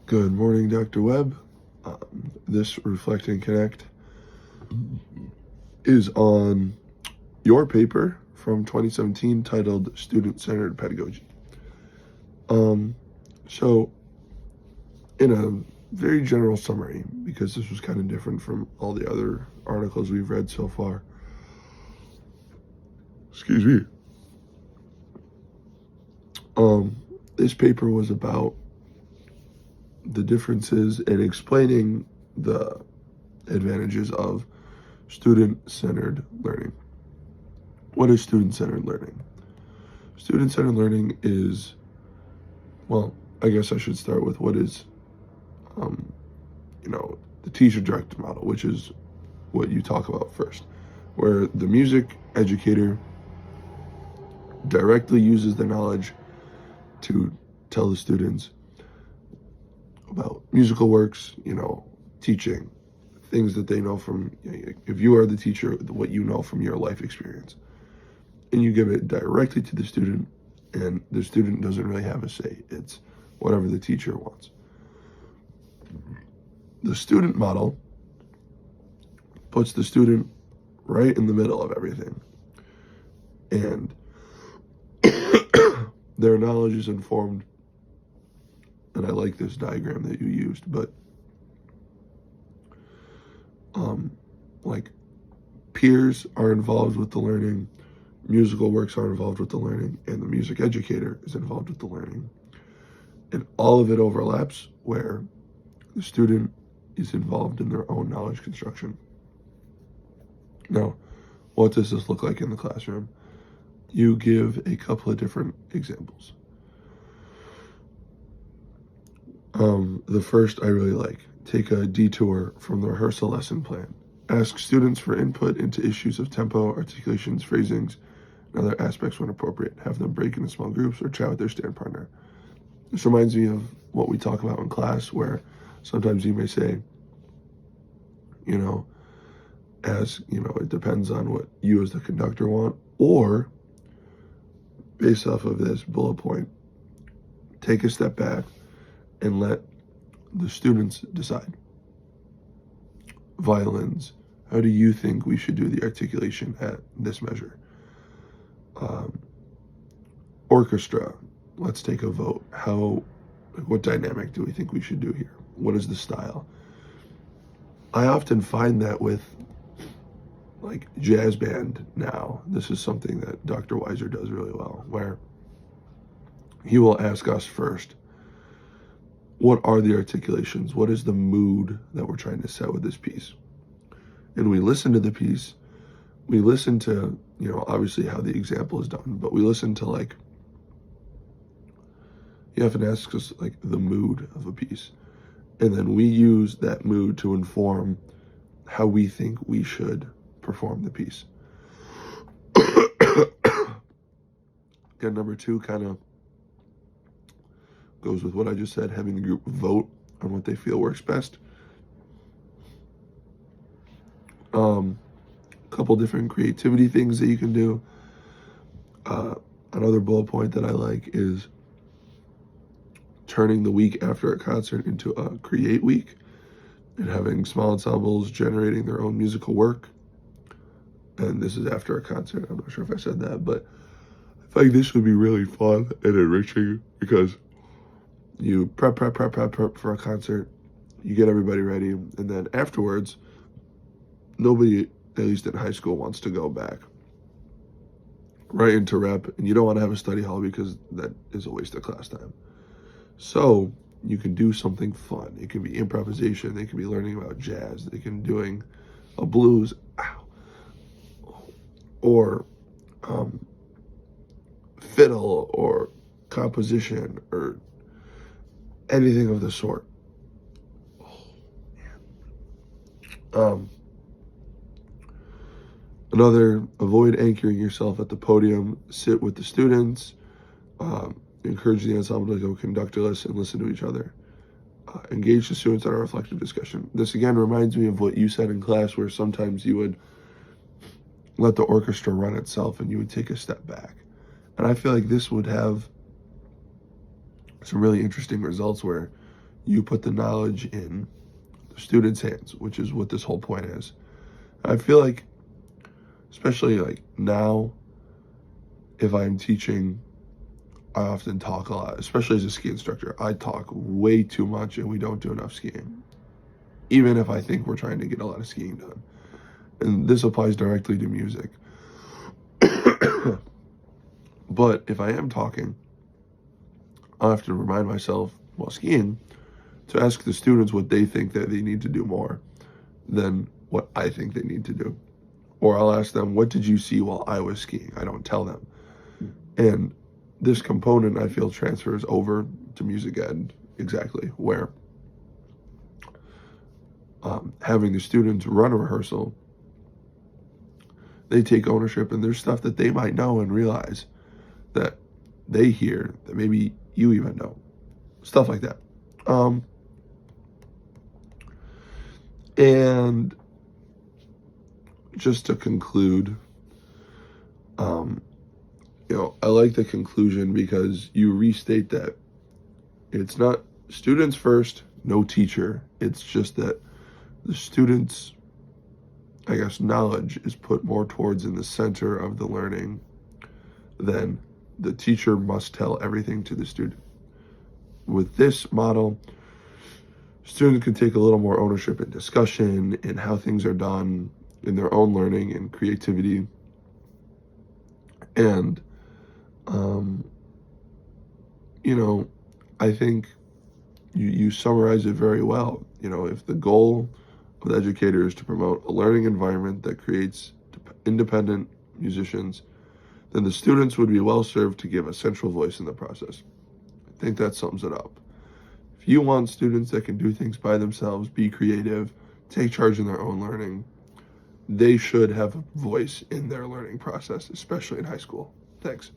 Good morning, Dr. Webb. This Reflect and Connect is on your paper from 2017 titled Student-Centered Pedagogy. So in a very general summary, because this was kind of different from all the other articles we've read so far, excuse me, this paper was about the differences in explaining the advantages of student-centered learning. What is student-centered learning? Student-centered learning is, well, I guess I should start with what is, the teacher-directed model, which is what you talk about first, where the music educator directly uses their knowledge to tell the students about musical works, teaching, things that they know from, if you are the teacher, what you know from your life experience. And you give it directly to the student, and the student doesn't really have a say. It's whatever the teacher wants. The student model puts the student right in the middle of everything. And their knowledge is informed, and I like this diagram that you used, but like peers are involved with the learning, musical works are involved with the learning, and the music educator is involved with the learning. And all of it overlaps where the student is involved in their own knowledge construction. Now, what does this look like in the classroom? You give a couple of different examples. The first I really like. Take a detour from the rehearsal lesson plan. Ask students for input into issues of tempo, articulations, phrasings, and other aspects when appropriate. Have them break into small groups or chat with their stand partner. This reminds me of what we talk about in class, where sometimes you may say, it depends on what you as the conductor want, or based off of this bullet point, take a step back and let the students decide. Violins, how do you think we should do the articulation at this measure? Orchestra, let's take a vote. What dynamic do we think we should do here? What is the style? I often find that with jazz band now, this is something that Dr. Weiser does really well, where he will ask us first, what are the articulations? What is the mood that we're trying to set with this piece? And we listen to the piece. We listen to, obviously how the example is done, but we listen to he often asks us the mood of a piece. And then we use that mood to inform how we think we should perform the piece. Again, number two kind of goes with what I just said, having the group vote on what they feel works best. A couple different creativity things that you can do. Another bullet point that I like is turning the week after a concert into a create week and having small ensembles generating their own musical work. And this is after a concert. I'm not sure if I said that, but I feel like this would be really fun and enriching because you prep for a concert, you get everybody ready, and then afterwards, nobody, at least in high school, wants to go back right into rep, and you don't want to have a study hall because that is a waste of class time. So you can do something fun. It can be improvisation. They can be learning about jazz. They can be doing a blues, or fiddle, or composition, or anything of the sort. Another, avoid anchoring yourself at the podium. Sit with the students. Encourage the ensemble to go conductorless and listen to each other. Engage the students in a reflective discussion. This again reminds me of what you said in class, where sometimes you would let the orchestra run itself and you would take a step back. And I feel like this would have some really interesting results where you put the knowledge in the students' hands, which is what this whole point is. I feel like, especially like now, if I'm teaching, I often talk a lot, especially as a ski instructor. I talk way too much and we don't do enough skiing, even if I think we're trying to get a lot of skiing done. And this applies directly to music. But if I am talking, I have to remind myself while skiing to ask the students what they think that they need to do more than what I think they need to do. Or I'll ask them, what did you see while I was skiing? I don't tell them. And this component, I feel, transfers over to music ed exactly, where having the students run a rehearsal, they take ownership, and there's stuff that they might know and realize that they hear that maybe you even know. Stuff like that. And just to conclude, I like the conclusion because you restate that it's not students first, no teacher. It's just that the students, I guess, knowledge is put more towards in the center of the learning than the teacher must tell everything to the student. With this model, students can take a little more ownership in discussion in how things are done in their own learning and creativity. And, I think you summarize it very well. If the goal of the educator is to promote a learning environment that creates independent musicians, then the students would be well served to give a central voice in the process. I think that sums it up. If you want students that can do things by themselves, be creative, take charge in their own learning, they should have a voice in their learning process, especially in high school. Thanks.